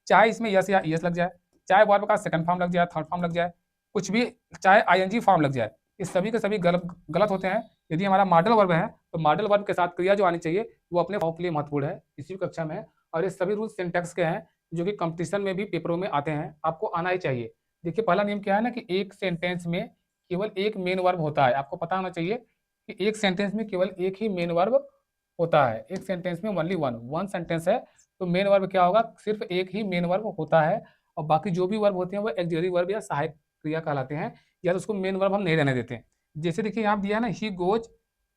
चाहे इसमें यस या ईएस लग जाए, चाहे वर्ब का सेकंड फॉर्म लग जाए, थर्ड फॉर्म लग जाए, कुछ भी, चाहे आईएनजी फॉर्म लग जाए, ये सभी के सभी गलत होते हैं। यदि हमारा मॉडल वर्ब है तो मॉडल वर्ब के साथ क्रिया जो आनी चाहिए वो अपने फॉर्म के लिए महत्वपूर्ण है, इसी कक्षा में है। और ये सभी रूल सिंटैक्स के हैं जो कि कंपटीशन में भी पेपरों में आते हैं, आपको आना ही चाहिए। देखिए पहला नियम क्या है ना कि एक सेंटेंस में केवल एक मेन वर्ब होता है। आपको पता होना चाहिए कि एक सेंटेंस में केवल एक ही मेन वर्ब होता है। एक सेंटेंस में ओनली वन सेंटेंस है तो मेन वर्ब क्या होगा, सिर्फ एक ही मेन वर्ब होता है, और बाकी जो भी वर्ब होते हैं वो एक्सिलरी वर्ब या सहायक क्रिया कहलाते हैं, या तो उसको मेन वर्ब हम नहीं रहने देते हैं। जैसे देखिए यहाँ दिया है ना, he goes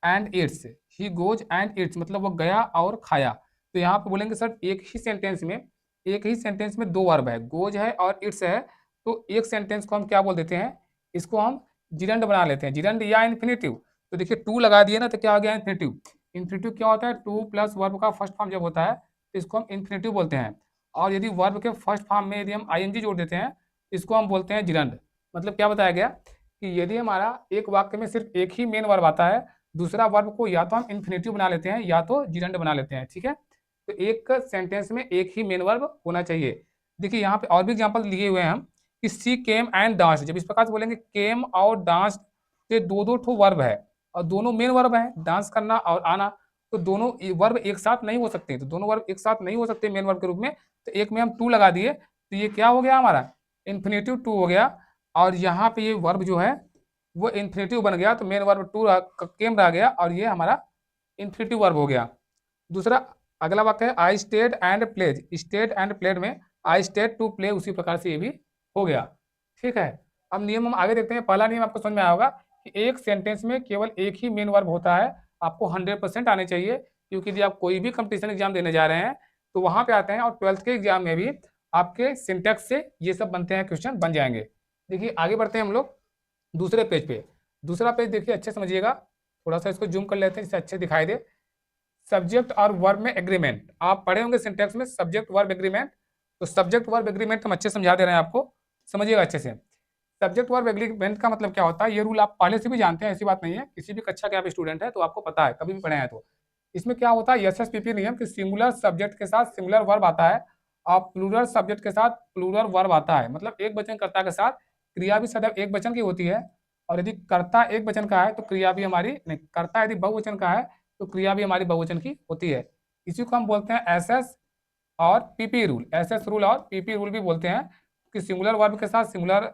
and it's, he goes and it's मतलब वो गया और खाया। तो यहाँ पे बोलेंगे सर एक ही सेंटेंस में दो वर्ब है, गोज है और इट्स है, तो एक सेंटेंस को हम क्या बोल देते हैं, इसको हम जिरंड बना लेते हैं, जिरंड या इन्फिनेटिव। तो देखिए टू लगा दिए ना तो क्या हो गया, इन्फिनेटिव। इन्फिनेटिव क्या होता है, टू प्लस वर्ब का फर्स्ट फॉर्म जब होता है तो इसको हम इन्फिनेटिव बोलते हैं। और यदि वर्ब के फर्स्ट फॉर्म में यदि हम आईएनजी जोड़ देते हैं इसको हम बोलते हैं जिरंड। मतलब क्या बताया गया कि यदि हमारा एक वाक्य में सिर्फ एक ही मेन वर्ब आता है, दूसरा वर्ब को या तो हम इन्फिनेटिव बना लेते हैं या तो जिरंड बना लेते हैं, ठीक है। तो एक सेंटेंस में एक ही मेन वर्ब होना चाहिए। देखिए यहाँ पे और भी एग्जांपल लिए हुए हैं हम कि सी केम एंड डांस। जब इस प्रकार से बोलेंगे केम और डांस, ये दो दो ठो वर्ब है और दोनों मेन वर्ब है, डांस करना और आना, तो दोनों वर्ब एक साथ नहीं हो सकते, तो दोनों वर्ब एक साथ नहीं हो सकते मेन वर्ब के रूप में। तो एक में हम टू लगा दिए तो ये क्या हो गया हमारा, इन्फिनेटिव टू हो गया। और यहाँ पे ये वर्ब जो है वो इन्फिनेटिव बन गया, तो मेन वर्ब टू केम रह गया और ये हमारा इन्फिनेटिव वर्ब हो गया। दूसरा अगला वाक्य है I stayed and plays. Stayed and played में आई स्टेड टू प्ले, उसी प्रकार से ये भी हो गया, ठीक है। अब नियम हम आगे देखते हैं। पहला नियम आपको समझ में आया होगा कि एक सेंटेंस में केवल एक ही मेन वर्ब होता है। आपको 100% आने चाहिए, क्योंकि यदि आप कोई भी कंपटीशन एग्जाम देने जा रहे हैं तो वहां पे आते हैं, और 12th के एग्जाम में भी आपके सिंटेक्स से ये सब बनते हैं, क्वेश्चन बन जाएंगे। देखिए आगे बढ़ते हैं हम लोग दूसरे पेज पे। दूसरा पेज देखिए अच्छे समझिएगा, थोड़ा सा इसको जूम कर लेते हैं जिससे अच्छे दिखाई दे। सब्जेक्ट और वर्ब में एग्रीमेंट, आप पढ़े होंगे सिंटेक्स में सब्जेक्ट वर्ब एग्रीमेंट। तो सब्जेक्ट वर्ब एग्रीमेंट हम अच्छे समझा दे रहे हैं आपको, समझिएगा अच्छे से। सब्जेक्ट वर्ब एग्रीमेंट का मतलब क्या होता है, ये रूल आप पहले से भी जानते हैं, ऐसी बात नहीं है, किसी भी कक्षा के आप स्टूडेंट है तो आपको पता है, कभी भी पढ़े हैं तो। इसमें क्या होता है, एसएसपीपी नियम कि सिंगुलर सब्जेक्ट के साथ सिंगुलर वर्ब आता है और प्लूरल सब्जेक्ट के साथ प्लूरल वर्ब आता है। मतलब एक वचन कर्ता के साथ क्रिया भी सदैव एक वचन की होती है, और यदि कर्ता एक वचन का है तो क्रिया भी हमारी नहीं, कर्ता यदि बहुवचन का है तो क्रिया भी हमारी बहुवचन की होती है। इसी को हम बोलते हैं एसएस और पीपी रूल। एसएस रूल और पीपी रूल भी बोलते हैं कि सिंगुलर वर्ब के साथ सिंगुलर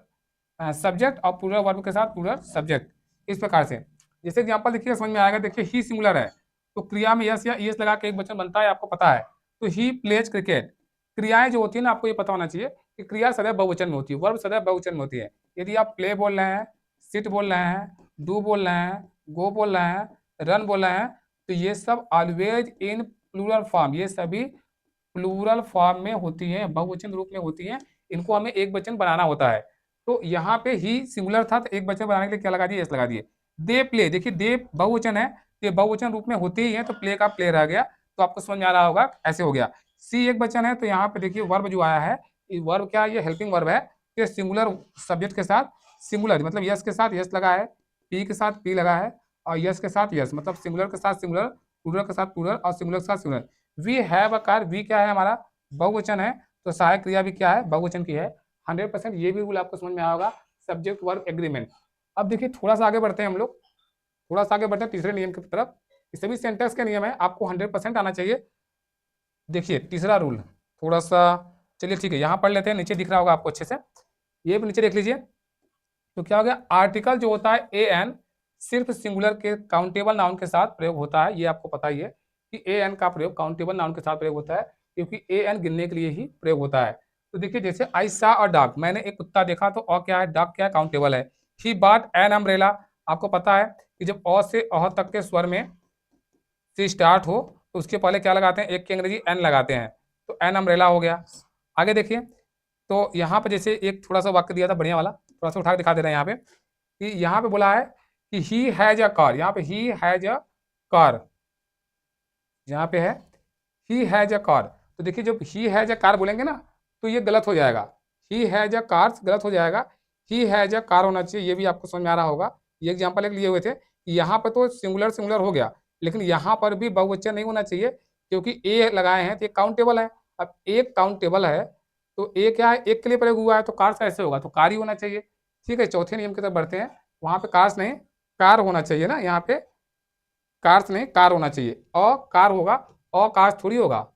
सब्जेक्ट और प्लूरल वर्ब के साथ प्लूरल सब्जेक्ट, इस प्रकार से। जैसे एग्जांपल देखिए समझ में आएगा। देखिए ही सिंगुलर है तो क्रिया में यस या ईएस लगा के एक वचन बनता है, आपको पता है। तो ही प्लेज क्रिकेट, क्रियाएं जो होती है ना आपको ये पता होना चाहिए कि क्रिया सदैव बहुवचन में होती है, वर्ब सदैव बहुवचन में होती है। यदि आप प्ले बोल रहे हैं, सिट बोल रहे हैं, डू बोल रहे हैं, गो बोल रहे हैं, रन बोल रहे हैं, तो ये सब ऑलवेज इन प्लूरल फॉर्म, ये सभी प्लूरल फॉर्म में होती है, बहुवचन रूप में होती है। इनको हमें एक वचन बनाना होता है। तो यहाँ पे ही सिंगुलर था तो एक वचन बनाने के लिए क्या लगा दिए, एस लगा दिए। दे प्ले, देखिए दे बहुवचन है तो ये बहुवचन रूप में होते ही है, तो प्ले का प्ले रह गया, तो आपको समझ में आ रहा होगा ऐसे हो गया। सी एक वचन है तो यहाँ पे देखिए वर्ब जो आया है, वर्ब क्या है, ये हेल्पिंग वर्ब है। ये सिंगुलर सब्जेक्ट के साथ सिंगुलर मतलब यस के साथ यस लगा है, पी के साथ पी लगा है, और यस के साथ यस, मतलब सिंगुलर के साथ सिंगुलर, प्लूरल के साथ प्लूरल और सिंगुलर के साथ singular. We have a car, we क्या है हमारा बहुवचन है, तो सहायक क्रिया भी क्या है, बहुवचन की है। 100% ये भी रूल आपको समझ में आया होगा, सब्जेक्ट वर्ब एग्रीमेंट। अब देखिए थोड़ा सा आगे बढ़ते हैं हम लोग, थोड़ा सा आगे बढ़ते हैं तीसरे नियम की तरफ। ये सभी सेंटेंस के नियम है, आपको 100% आना चाहिए। देखिए तीसरा रूल थोड़ा सा, चलिए ठीक है यहाँ पढ़ लेते हैं, नीचे दिख रहा होगा आपको अच्छे से, ये भी नीचे देख लीजिए। तो क्या हो गया, आर्टिकल जो होता है ए एन सिर्फ सिंगुलर के काउंटेबल नाउन के साथ प्रयोग होता है। ये आपको पता ही है कि ए एन का प्रयोग काउंटेबल नाउन के साथ प्रयोग होता है, क्योंकि ए एन गिनने के लिए ही प्रयोग होता है। तो देखिए जैसे आई सा और डॉग, मैंने एक कुत्ता देखा, तो अ क्या है, डॉग क्या है, काउंटेबल है। ही बॉट एन अम्ब्रेला, आपको पता है कि जब अ से अह तक के स्वर में से स्टार्ट हो तो उसके पहले क्या लगाते हैं, एक की अंग्रेजी एन लगाते हैं, तो एन अम्ब्रेला हो गया। आगे देखिए, तो यहाँ पे जैसे एक थोड़ा सा वाक्य दिया था बढ़िया वाला, थोड़ा सा उठा के दिखा दे रहे हैं यहाँ पे, कि यहाँ पे बोला है कि ही हैज अ कार, यहाँ पे ही हैज अ कार, यहाँ पे है ही हैज अ कार। तो देखिए जब ही हैज अ कार बोलेंगे ना तो ये गलत हो जाएगा, ही हैज अ कार गलत हो जाएगा, ही हैज अ कार होना चाहिए। ये भी आपको समझ में आ रहा होगा। ये एग्जाम्पल एक लिए हुए थे, यहाँ पर तो सिंगुलर सिंगुलर हो गया, लेकिन यहाँ पर भी बहुवचन नहीं होना चाहिए, क्योंकि ए लगाए हैं तो ये काउंटेबल है। अब एक काउंटेबल है तो ए क्या है, एक के लिए प्रयोग हुआ है तो कार्स कैसे होगा, तो कार ही होना चाहिए। ठीक है, चौथे नियम की तरफ बढ़ते हैं। वहां पे कार्स नहीं, कार होना चाहिए ना, यहाँ पे कार्स नहीं कार होना चाहिए। कार होगा, कार्स थोड़ी होगा,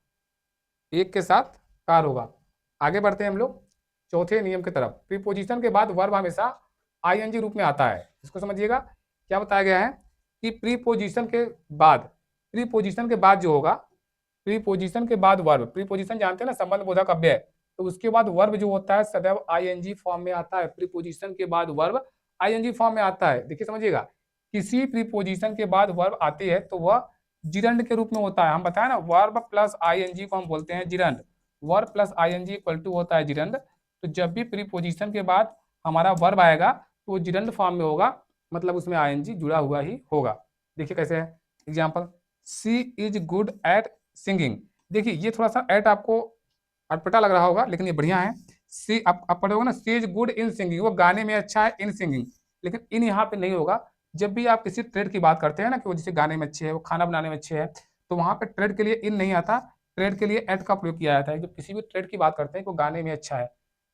एक के साथ कार होगा। आगे बढ़ते हैं हम लोग चौथे नियम की तरफ। प्रीपोजिशन के बाद वर्ब हमेशा आईएनजी रूप में आता है, इसको समझिएगा। क्या बताया गया है कि प्रीपोजिशन के बाद जो होगा, प्रीपोजिशन के बाद वर्ब, प्रीपोजिशन जानते हैं ना, संबंध बोधक अव्यय, तो उसके बाद वर्ब जो होता है सदैव आईएनजी फॉर्म में आता है। प्रीपोजिशन के बाद वर्ब आईएनजी फॉर्म में आता है। देखिए समझिएगा, किसी प्रीपोजिशन के बाद वर्ब आती है तो वह जिरंड के रूप में होता है। हम बताया ना, वर्ब प्लस आईएनजी को हम बोलते हैं gerund. Verb plus ING equal to होता है जिरंड। तो जब भी प्रीपोजिशन के बाद हमारा वर्ब आएगा तो वो जिरंड फॉर्म में होगा, मतलब उसमें आईएनजी जुड़ा हुआ ही होगा। देखिए कैसे है example, she is good at singing. देखिए ये थोड़ा सा एट आपको अटपटा लग रहा होगा, लेकिन ये बढ़िया है। सी आप पढ़ोगे ना, सी इज गुड इन सिंगिंग, वो गाने में अच्छा है इन सिंगिंग, लेकिन इन यहाँ पे नहीं होगा। जब भी आप किसी ट्रेड की बात करते हैं ना कि वो जैसे गाने में अच्छे है, वो खाना बनाने में अच्छे है, तो वहां पे ट्रेड के लिए इन नहीं आता, ट्रेड के लिए एट का प्रयोग किया जाता है। जब किसी भी ट्रेड की बात करते हैं कि वो गाने में अच्छा है,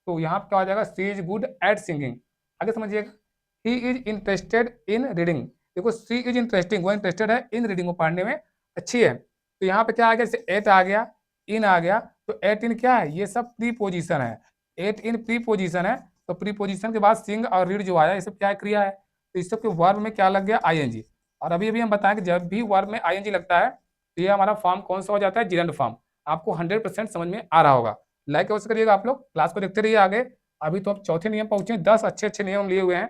तो यहाँ पे क्या हो जाएगा, सी इज गुड एट सिंगिंग। आगे समझिएगा, he is interested in reading. देखो सी इज इंटरेस्टिंग, वो इंटरेस्टेड है इन रीडिंग, वो पढ़ने में अच्छी है। तो यहाँ पे क्या आ गया, जैसे एट आ गया, इन आ गया, तो एट इन क्या है, ये सब प्रीपोजिशन है। एट इन प्रीपोजिशन है, तो प्रीपोजिशन के बाद सिंग और रीड जो आया, ये सब क्या है, क्रिया है। तो इस सब के वर्ब में क्या लग गया, आईएनजी। और अभी अभी हम बताएं कि जब भी वर्ब में आईएनजी लगता है तो ये हमारा फॉर्म कौन सा हो जाता है, जिरंड फॉर्म। आपको 100% समझ में आ रहा होगा। लाइक अवश्य करिएगा आप लोग, क्लास को देखते रहिए आगे। अभी तो हम चौथे नियम पहुंचे, 10 अच्छे अच्छे नियम लिए हुए हैं।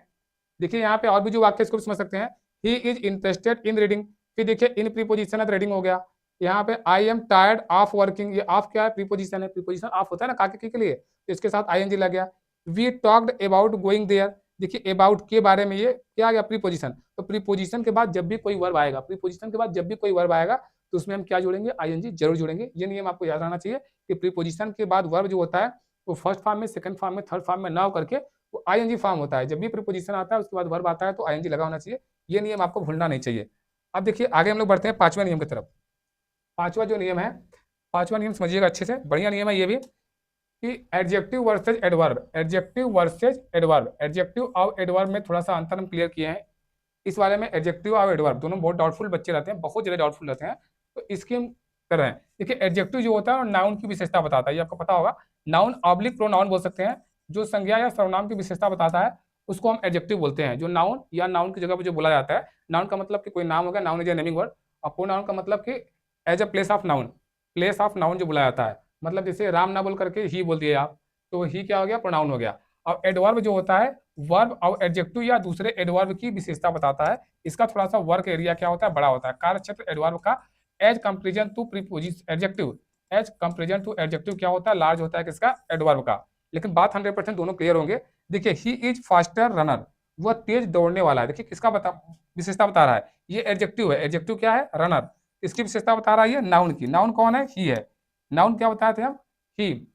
देखिए यहाँ पे और भी जो वाक्य इसको भी समझ सकते हैं, he is interested in reading. फिर देखिए इन प्रीपोजिशन है तो रीडिंग हो गया। यहाँ पे I am tired of working, ये ऑफ क्या है, प्रीपोजिशन है। प्रीपोजिशन ऑफ होता है ना काके के लिए, तो इसके साथ आईएनजी लग गया। We talked about going there, देखिए अबाउट के बारे में, ये क्या आ गया, प्रीपोजिशन। तो प्रीपोजिशन के बाद जब भी कोई वर्ब आएगा, प्रीपोजिशन के बाद जब भी कोई वर्ब आएगा तो उसमें हम क्या जोड़ेंगे, आईएनजी जरूर जोड़ेंगे। ये नियम आपको याद रहना चाहिए कि प्रीपोजिशन के बाद वर्ब जो होता है वो फर्स्ट फॉर्म में, सेकंड फॉर्म में, थर्ड फॉर्म में ना करके वो आईएनजी फॉर्म होता है। जब भी प्रीपोजिशन आता है उसके बाद वर्ब आता है तो आईएनजी लगा होना चाहिए। ये नियम आपको भूलना नहीं चाहिए। अब देखिए आगे हम लोग बढ़ते हैं पांचवें नियम की तरफ। पांचवा जो नियम है, पांचवा नियम समझिएगा अच्छे से, बढ़िया नियम है ये भी, कि adjective versus adverb. Adjective versus adverb, adjective और एडवर्ब में थोड़ा सा अंतर हम क्लियर किए हैं। इस वाले में एडजेक्टिव और एडवर्ब दोनों बहुत डाउटफुल बच्चे रहते हैं, बहुत ज्यादा डाउटफुल रहते हैं, तो इसकी हम कर रहे हैं। देखिए एडजेक्टिव जो होता है नाउन की विशेषता बताता है, ये आपको पता होगा। नाउन ऑब्लिक प्रोनाउन बोल सकते हैं, जो संज्ञा या सर्वनाम की विशेषता बताता है उसको हम एडजेक्टिव बोलते हैं। जो नाउन या नाउन की जगह पर जो बोला जाता है, नाउन का मतलब कि कोई नाम हो गया, noun is a naming word, और प्रोनाउन का मतलब कि as a place of noun, place of noun जो बोला जाता है। मतलब जैसे राम ना बोल करके ही बोल दिए आप, तो ही क्या हो गया, प्रोनाउन हो गया। और एडवर्ब जो होता है वर्ब और एडजेक्टिव या दूसरे एडवर्ब की विशेषता बताता है। इसका थोड़ा सा वर्क एरिया क्या होता है, बड़ा होता है। कार्य क्षेत्र एडवर्ब का as comparison to preposition adjective, as comparison to adjective क्या होता है, लार्ज होता है किसका, एडवर्ब का। लेकिन बात 100% दोनों क्लियर होंगे। देखिए ही इज फास्टर रनर, वह तेज दौड़ने वाला है। देखिए किसका विशेषता बता रहा है, ये एडजेक्टिव है। एडजेक्टिव क्या है, रनर। इसकी विशेषता बता रहा है ये नाउन की। नाउन कौन है, ही है। नाउन क्या बताए थे हम, ही।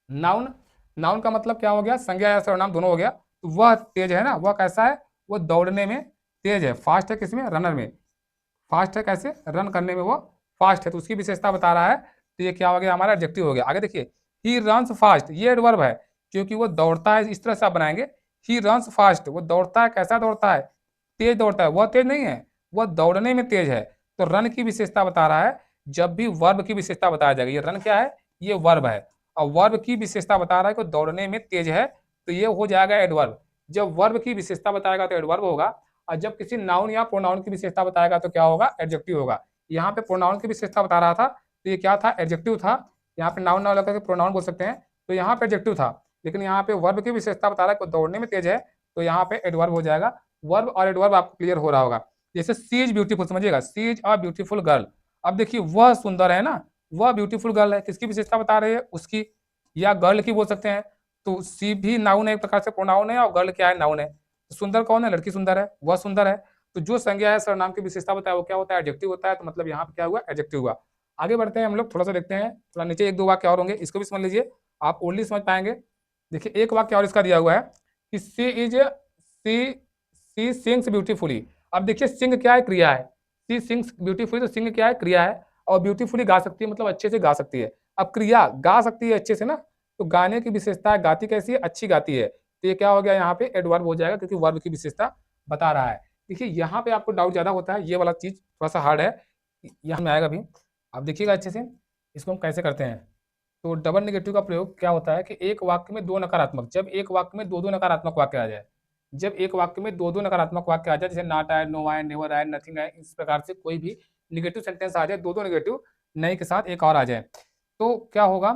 नाउन, नाउन का मतलब क्या हो गया, संज्ञा या सर्वनाम दोनों हो गया। तो वह तेज है ना, वह कैसा है, वह दौड़ने में तेज है। फास्ट है किसमें, रनर में। फास्ट है कैसे, रन करने में वो फास्ट है, तो उसकी विशेषता बता रहा है। तो ये क्या हो गया, हमारा एडजेक्टिव हो गया। आगे देखिए, ही रन्स फास्ट, ये एडवर्ब है क्योंकि वो दौड़ता है। इस तरह से आप बनाएंगे, ही रन्स फास्ट, वो दौड़ता है, कैसा दौड़ता है, तेज दौड़ता है। वह तेज नहीं है, वह दौड़ने में तेज है। तो रन की विशेषता बता रहा है। जब भी वर्ब की विशेषता बताया जाएगा, ये रन क्या है, ये वर्ब है, और वर्ब की विशेषता बता रहा है कि दौड़ने में तेज है, तो ये हो जाएगा एडवर्ब। जब वर्ब की विशेषता बताएगा तो एडवर्ब होगा, और जब किसी नाउन या प्रोनाउन की विशेषता बताएगा तो क्या होगा, एडजेक्टिव होगा। यहाँ पे प्रोनाउन की विशेषता बता रहा था तो ये क्या था, एडजेक्टिव था। यहाँ पे नाउन ना लगा के प्रोनाउन बोल सकते हैं, तो यहाँ पे एडजेक्टिव था। लेकिन यहाँ पे वर्ब की विशेषता बता रहा है कि दौड़ने में तेज है, तो यहाँ पे एडवर्ब हो जाएगा। वर्ब और एडवर्ब आपको क्लियर हो रहा होगा। जैसे सी इज ब्यूटीफुल, समझिएगा, सी इज अ ब्यूटीफुल गर्ल। अब देखिए वह सुंदर है ना, वह ब्यूटीफुल गर्ल है, किसकी विशेषता बता रही है, उसकी, या गर्ल की बोल सकते हैं। तो सी भी नाउन है, एक प्रकार से प्रोनाउन है, और गर्ल क्या है, नाउन है। तो सुंदर कौन है, लड़की सुंदर है, वह सुंदर है। तो जो संज्ञा है सर्वनाम की विशेषता बताया वो क्या होता है, एडजेक्टिव होता है। तो मतलब यहाँ पे क्या हुआ, एडजेक्टिव हुआ। आगे बढ़ते हैं हम लोग, थोड़ा सा देखते हैं, थोड़ा नीचे एक दो वाक्य और होंगे, इसको भी समझ लीजिए, आप ओनली समझ पाएंगे। देखिए एक वाक्य और इसका दिया हुआ है कि सी सिंग्स ब्यूटीफुली। अब देखिए सिंग क्या है, क्रिया है। सी सिंग्स ब्यूटीफुली, तो सिंग क्या है, क्रिया है, और ब्यूटीफुली गा सकती है, मतलब अच्छे से गा सकती है। अब क्रिया गा सकती है अच्छे से ना, तो गाने की विशेषता है, गाती कैसी है, अच्छी गाती है, तो ये क्या हो गया यहाँ पे एडवर्ब हो जाएगा, क्योंकि वर्ब की विशेषता बता रहा है। देखिए यहाँ पे आपको डाउट ज्यादा होता है, ये वाला चीज थोड़ा सा हार्ड है, यहाँ में आएगा भी, आप देखिएगा अच्छे से इसको हम कैसे करते हैं। तो डबल नेगेटिव का प्रयोग क्या होता है कि एक वाक्य में दो नकारात्मक, जब एक वाक्य में दो दो नकारात्मक वाक्य आ जाए, जब एक वाक्य में दो दो नकारात्मक वाक्य आ जाए, जैसे नॉट आए, नो आए, नेवर आए, नथिंग आए, इस प्रकार से कोई भी निगेटिव सेंटेंस आ जाए, दो दो निगेटिव नए के साथ एक और आ जाए, तो क्या होगा,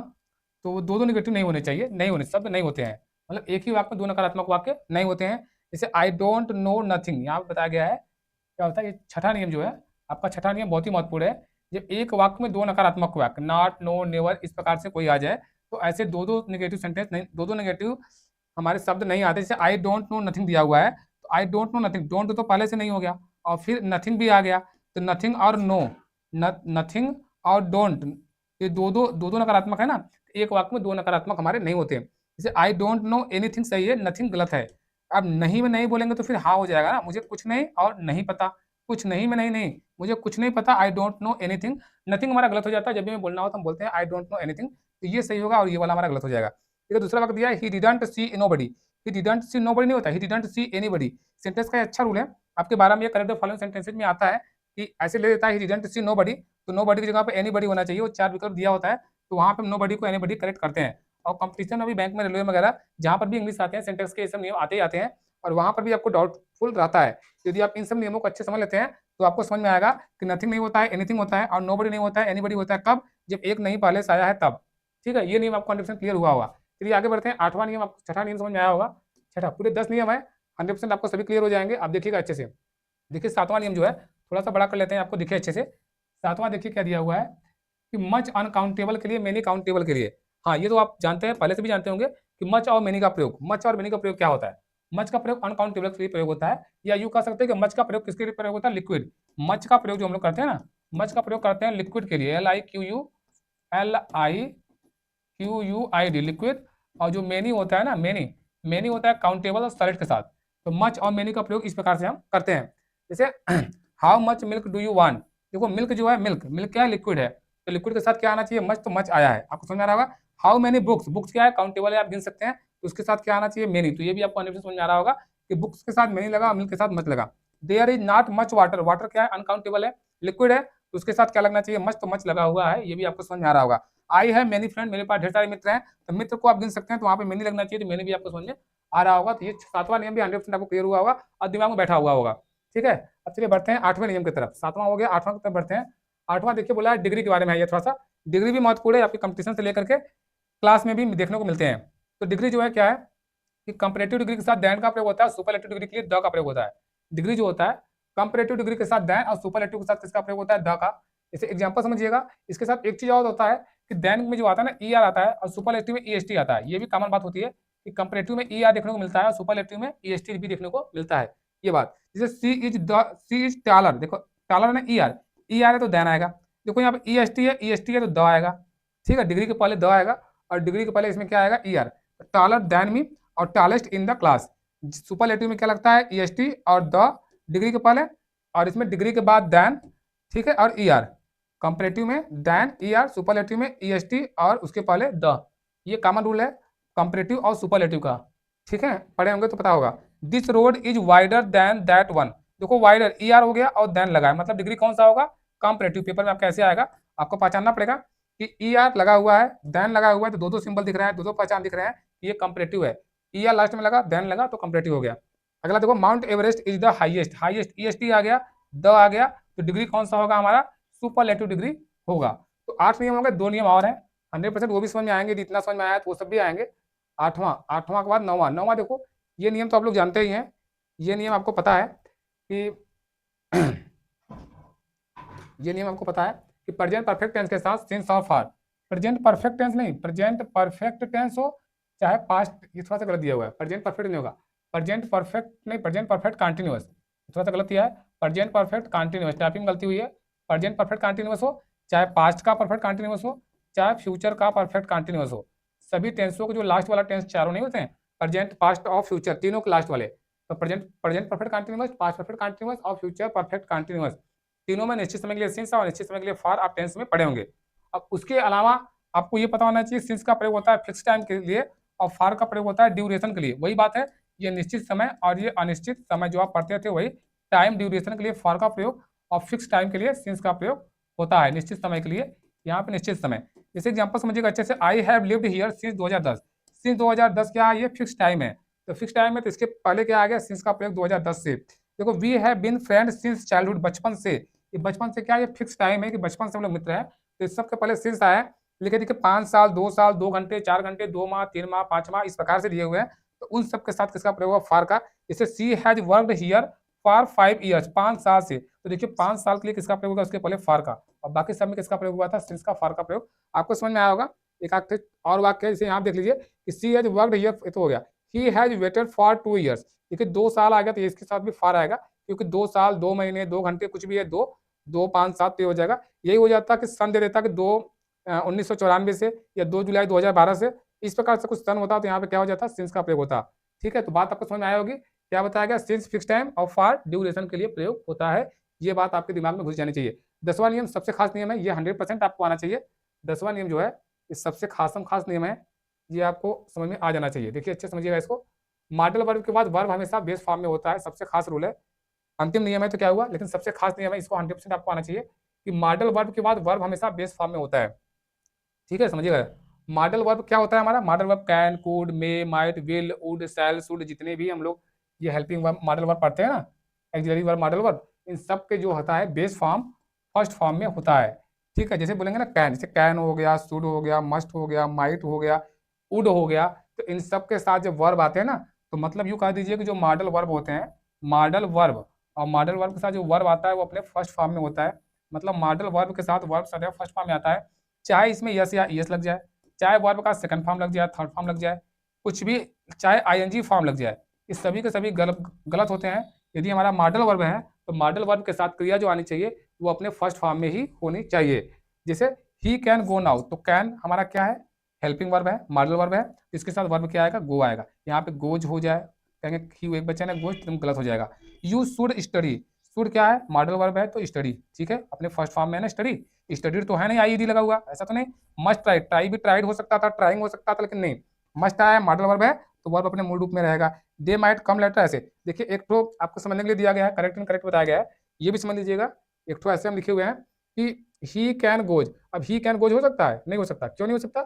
तो दो दो निगेटिव नहीं होने चाहिए, नहीं होने, शब्द नहीं होते हैं, मतलब एक ही वाक्य में दो नकारात्मक वाक्य नहीं होते हैं। जैसे आई डोंट नो नथिंग, यहाँ पे बताया गया है, क्या होता है, ये छठा नियम जो है आपका, छठा नियम बहुत ही महत्वपूर्ण है। जब एक वाक्य में दो नकारात्मक वाक्य, नॉट, नो, नेवर, इस प्रकार से कोई आ जाए, तो ऐसे दो दो नेगेटिव सेंटेंस नहीं, दो दो नेगेटिव हमारे शब्द नहीं आते। जैसे आई डोंट नो नथिंग दिया हुआ है, तो I don't know nothing, don't तो पहले से नहीं हो गया, और फिर नथिंग भी आ गया, तो नथिंग और नो, नथिंग और डोंट, ये दो दो नकारात्मक है ना, एक वाक्य में दो नकारात्मक हमारे नहीं होते। जैसे आई डोंट नो एनीथिंग सही है, नथिंग गलत है। अब नहीं में नहीं बोलेंगे तो फिर हाँ हो जाएगा ना, मुझे कुछ नहीं और नहीं पता, कुछ नहीं में नहीं, नहीं मुझे कुछ नहीं पता, I don't know anything, nothing हमारा गलत हो जाता है, जब भी हमें बोलना हो तो हम बोलते हैं आई डोंट नो एनीथिंग, तो ये सही होगा और ये वाला हमारा गलत हो जाएगा। ठीक है, दूसरा वाक्य दिया है he didn't see nobody, he didn't see nobody नहीं होता, he didn't see anybody. Sentence का अच्छा रूल है, आपके 12 में ये करेक्ट द फॉलोइंग सेंटेंसेज में आता है कि ऐसे ले लेता है ही डिडंट सी नोबडी, तो नोबडी की जगह पे एनीबडी होना चाहिए, वो चार विकल्प दिया होता है, तो वहां पे नोबडी को एनीबडी करेक्ट करते हैं। और कंपटीशन में भी, बैंक में, रेलवे वगैरह जहां पर भी इंग्लिश आते हैं, सेंटेंस के ये सब नियम आते ही आते हैं, और वहां पर भी आपको डाउटफुल रहता है। यदि आप इन सब नियमों को अच्छे समझ लेते हैं तो आपको समझ में आएगा कि नथिंग नहीं होता है, एनीथिंग होता है, और नोबडी नहीं होता है, एनीबडी होता है, कब, जब एक नहीं पहले से आया है तब। ठीक है, ये नियम आपको 100% क्लियर हुआ होगा। चलिए आगे बढ़ते हैं, आठवां नियम, आपको छठा नियम समझ में आया होगा, छठा, पूरे 10 नियम है, 100% आपको सभी क्लियर हो जाएंगे, आप देखिएगा अच्छे से। देखिए सातवां नियम जो है थोड़ा सा बड़ा कर लेते हैं, आपको दिखे अच्छे से। सातवां देखिए क्या दिया हुआ है कि मच अनकाउंटेबल के लिए, मेनी काउंटेबल के लिए। हाँ, ये तो आप जानते हैं, पहले से भी जानते होंगे कि मच और मेनी का प्रयोग, मच और मेनी का प्रयोग क्या होता है। मच का प्रयोग अनकाउंटेबल के लिए प्रयोग होता है, या यूं कह सकते हैं कि मच का प्रयोग किसके लिए प्रयोग होता है, लिक्विड। मच का प्रयोग जो हम लोग करते हैं ना, मच का प्रयोग करते हैं लिक्विड के लिए, LIQUID, लिक्विड। और जो मेनी होता है ना, मेनी मेनी होता है काउंटेबल और सॉलिड के साथ। तो मच और मेनी का प्रयोग इस प्रकार से हम करते हैं। जैसे how much milk do you want, देखो मिल्क जो है, मिल्क मिल्क क्या है, लिक्विड है, तो लिक्विड के साथ क्या आना चाहिए, मच, तो मच आया है, आपको समझ में आ रहा होगा। हाउ मेनी बुक्स, बुक्स क्या है, काउंटेबल है, आप गिन सकते हैं, तो उसके साथ क्या आना चाहिए, मेनी, तो ये भी आपको 100% समझ में आ रहा होगा कि बुक्स के साथ मेनी लगा, मिल्क के साथ मच लगा। There is not much water, water क्या है, अनकाउंटेबल है, लिक्विड है, तो उसके साथ क्या लगना चाहिए, मच, तो मच लगा हुआ है, ये भी आपको समझ में आ रहा होगा। आई है मेनी फ्रेंड, मेरे पास ढेर सारे मित्र हैं, तो मित्र को आप गिन सकते हैं, तो वहां पे मेनी लगना चाहिए, तो मेनी भी आपको समझ में आ रहा होगा। तो ये सातवां नियम भी 100% आपको क्लियर हुआ होगा और दिमाग में बैठा हुआ होगा। ठीक है, अब चलिए बढ़ते हैं आठवें नियम की तरफ, सातवां हो गया, आठवां की तरफ बढ़ते हैं। आठवां देखिए बोला है डिग्री के बारे में है, ये थोड़ा सा डिग्री भी महत्वपूर्ण है, आपके कंपटीशन से लेकर के क्लास में भी देखने को मिलते हैं। तो डिग्री जो है क्या है कि कंपैरेटिव डिग्री के साथ दैन का प्रयोग होता है, सुपरलेटिव डिग्री के लिए द का प्रयोग होता है। डिग्री जो होता है कंपैरेटिव डिग्री के साथ दैन, और सुपरलेटिव के साथ किसका प्रयोग होता है, द का। जैसे एग्जांपल समझिएगा, इसके साथ एक चीज और होता है कि दैन में जो आता है ना, ई आर आता है, और सुपरलेटिव में ईएसटी आता है। ये भी कॉमन बात होती है कि कंपैरेटिव में ई आर देखने को मिलता है और सुपरलेटिव में ईएसटी भी देखने को मिलता है, ये बात। जैसे सी इज टॉलर, देखो टॉलर में ई आर है तो दैन आएगा। देखो यहाँ पे ईएसटी है तो द आएगा। ठीक है, डिग्री के पहले द आएगा, और डिग्री के पहले इसमें क्या आएगा, E R. Taller than me और tallest in the class. Superlative में क्या लगता है, ईएसटी और द डिग्री के पहले, और इसमें डिग्री के बाद दैन, ठीक है, और ई आर। कंपैरेटिव में दैन, ई आर, सुपरलेटिव में ईएसटी और उसके पहले द। ये कॉमन रूल है कंपैरेटिव और सुपरलेटिव का। ठीक है, पढ़े होंगे तो पता होगा। This road is wider than that one, देखो वाइडर ई आर हो गया और देन लगा है, मतलब डिग्री कौन सा होगा, कंपैरेटिव। पेपर में आपका ऐसे आएगा, आपको पहचानना पड़ेगा कि ई आर लगा हुआ है, देन लगा हुआ है, तो दो दो सिंबल दिख रहा है, दो दो पहचान दिख रहे हैं, ये कंपैरेटिव है। ई आर लास्ट में लगा, देन लगा, तो कंपैरेटिव हो गया। अगला देखो, Mount Everest is the highest, highest E S T आ गया, द आ गया, तो डिग्री कौन सा होगा हमारा, सुपरलेटिव डिग्री होगा। तो 8 नियम हो गए, 2 नियम और हैं 100% वो भी समझ में आएंगे, यदि इतना समझ में आया तो वो सब भी आएंगे। आठवां के बाद नौवां देखो, ये नियम तो आप लोग जानते ही हैं, ये नियम आपको पता है कि ये नियम आपको पता है कि प्रेजेंट परफेक्ट टेंस के साथ सिंस और फॉर, प्रेजेंट परफेक्ट टेंस नहीं, प्रेजेंट परफेक्ट टेंस हो चाहे पास्ट, ये थोड़ा सा गलत दिया हुआ है, प्रेजेंट परफेक्ट नहीं होगा, प्रेजेंट परफेक्ट नहीं, प्रेजेंट परफेक्ट कंटिन्यूअस, थोड़ा सा गलत दिया है, प्रेजेंट परफेक्ट कंटिन्यूअस, टाइपिंग गलती हुई है। प्रेजेंट परफेक्ट कंटिन्यूअस हो चाहे पास्ट का परफेक्ट कंटिन्यूअस हो चाहे फ्यूचर का परफेक्ट कंटिन्यूअस हो, सभी टेंसों के जो लास्ट वाला टेंस चारों नहीं होते हैं, प्रेजेंट, पास्ट और फ्यूचर, तीनों के लास्ट वाले, तो present perfect continuous, past perfect continuous और फ्यूचर परफेक्ट कंटिन्यूअस, तीनों में निश्चित समय के लिए सिंस और निश्चित समय के लिए फॉर आप टेंस में पढ़े होंगे। अब उसके अलावा आपको ये पता होना चाहिए सिंस का प्रयोग होता है फिक्स टाइम के लिए और फार का प्रयोग होता है ड्यूरेशन के लिए। वही बात है, ये निश्चित समय और ये अनिश्चित समय जो आप पढ़ते थे वही टाइम ड्यूरेशन के लिए फार का प्रयोग और फिक्स टाइम के लिए सिंस का प्रयोग होता है निश्चित समय के लिए। यहाँ पे निश्चित समय, जैसे एग्जाम्पल समझिएगा अच्छे से, I have lived here since 2010। Since 2010 क्या है, ये फिक्स टाइम है। तो फिक्स टाइम है तो इसके पहले क्या आ गया, सिंस का प्रयोग 2010 से। देखो we have been friend since childhood, बचपन से। ये बचपन से क्या, ये फिक्स टाइम है कि बचपन से हम लोग मित्र हैं, तो इस सबके पहले सिंस आया। लिखे देखिए 5 साल, 2 साल, 2 घंटे, 4 घंटे, 2 माह, 3 माह, 5 माह, इस प्रकार से दिए हुए हैं। तो उन सब के साथ किसका प्रयोग हुआ, फार का। जैसे she has worked here for 5 years, 5 साल से। तो देखिए 5 साल के लिए किसका प्रयोग होगा, उसके पहले फार का, और बाकी सब में किसका प्रयोग हुआ था, सिंस का, फार का प्रयोग। आपको समझ में आया होगा। एक आध और वाक्य है, जैसे यहाँ देख लीजिए कि सी हैज वर्कड हियर, तो हो गया। He has waited for 2 years, देखिए 2 साल आ गया तो इसके साथ भी फार आएगा, क्योंकि 2 साल, 2 महीने, 2 घंटे, कुछ भी है, 2 5 7 तो हो जाएगा। यही हो जाता कि सन दे देता कि 1994 से या 2 जुलाई 2012 से, इस प्रकार से कुछ सन होता तो यहाँ पे क्या हो जाता, सिंस का प्रयोग होता। ठीक है, तो बात आपको समझ में आया होगी। क्या बताया गया, सिंस फिक्स टाइम और फार ड्यूरेशन के लिए प्रयोग होता है। ये बात आपके दिमाग में घुस जानी चाहिए। 10वां नियम सबसे खास नियम है, ये 100% आपको आना चाहिए। 10वां नियम जो है ये सबसे खासम खास नियम है, ये आपको समझ में आ जाना चाहिए। देखिए अच्छे समझिएगा इसको। मॉडल वर्ब के बाद वर्ब हमेशा बेस फॉर्म में होता है, सबसे खास रूल है। अंतिम नियम है तो क्या हुआ, लेकिन सबसे खास नियम है, इसको 100% आपको आना चाहिए कि मॉडल वर्ब के बाद वर्ब हमेशा बेस फॉर्म में होता है। ठीक है, समझिएगा। मॉडल वर्ब क्या होता है हमारा, modal verb can, could, may, might, will, would, shall, should, जितने भी हम लोग ये हेल्पिंग वर्ब मॉडल वर्ब पढ़ते हैं ना, एक्सिलरी वर्ब, मॉडल वर्ब, इन सब के जो होता है बेस फॉर्म फर्स्ट फॉर्म में होता है। ठीक है, जैसे बोलेंगे ना कैन, जैसे कैन हो गया, शुड हो गया, मस्ट हो गया, माइट हो गया, वुड हो गया, तो इन सब के साथ जब वर्ब आते हैं ना, तो मतलब यूँ कह दीजिए कि जो मॉडल वर्ब होते हैं, मॉडल वर्ब और मॉडल वर्ब के साथ जो वर्ब आता है वो अपने फर्स्ट फॉर्म में होता है। मतलब मॉडल वर्ब के साथ वर्ब सदैव फर्स्ट फॉर्म में आता है, चाहे इसमें यस या ईएस लग जाए, चाहे वर्ब का सेकंड फॉर्म लग जाए, थर्ड फॉर्म लग जाए, कुछ भी, चाहे आईएनजी फॉर्म लग जाए, इस सभी के सभी गलत होते हैं। यदि हमारा मॉडल वर्ब है तो मॉडल वर्ब के साथ क्रिया जो आनी चाहिए वो अपने फर्स्ट फॉर्म में ही होनी चाहिए। जैसे ही कैन गो नाउ, तो कैन हमारा क्या है, हेल्पिंग वर्ब है, मॉडल वर्ब है, इसके साथ वर्ब क्या आएगा, गो आएगा। यहाँ पे गोज हो जाए, कहेंगे ही एक बच्चा ने गोज, तुम गलत हो जाएगा। यू शुड स्टडी, शुड क्या है, मॉडल वर्ब है तो स्टडी, ठीक है, अपने फर्स्ट फॉर्म में है ना स्टडी। स्टडी तो है नहीं आईईडी लगा हुआ, ऐसा तो नहीं। मस्ट ट्राई, ट्राई भी ट्राइड हो सकता था, ट्राइंग हो सकता था, लेकिन नहीं, मस्ट आया, मॉडल वर्ब है तो वर्ब अपने मूल रूप में रहेगा। दे माइट कम लेटर, ऐसे देखिए एक तो आपको समझने के लिए दिया गया है, करेक्ट एंड करेक्ट बताया गया है, ये भी समझ लीजिएगा। एक तो ऐसे हम लिखे हुए हैं कि ही कैन गोज, अब ही कैन गोज हो सकता है, नहीं हो सकता, क्यों नहीं हो सकता,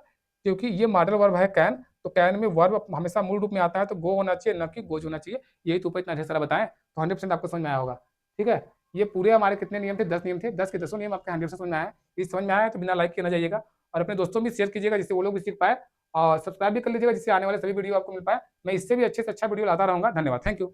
क्योंकि ये मॉडल वर्ब है कैन, तो कैन में वर्ब हमेशा मूल रूप में आता है, तो गो होना चाहिए न कि गोज होना चाहिए। यही तो ऊपर इतना ढेर सारा बताएं, तो 100% आपको समझ में आया होगा। ठीक है, ये पूरे हमारे कितने नियम थे, 10 नियम थे, 10 के 10 नियम आपके 100% समझ में आए। ये समझ में आया तो बिना लाइक किए ना जाइएगा, और अपने दोस्तों भी शेयर कीजिएगा जिससे वो लोग भी सीख पाए, और सब्सक्राइब भी कर लीजिएगा जिससे आने वाले सभी वीडियो आपको मिल पाए। मैं इससे भी अच्छे से अच्छा वीडियो लाता रहूंगा। धन्यवाद, थैंक यू।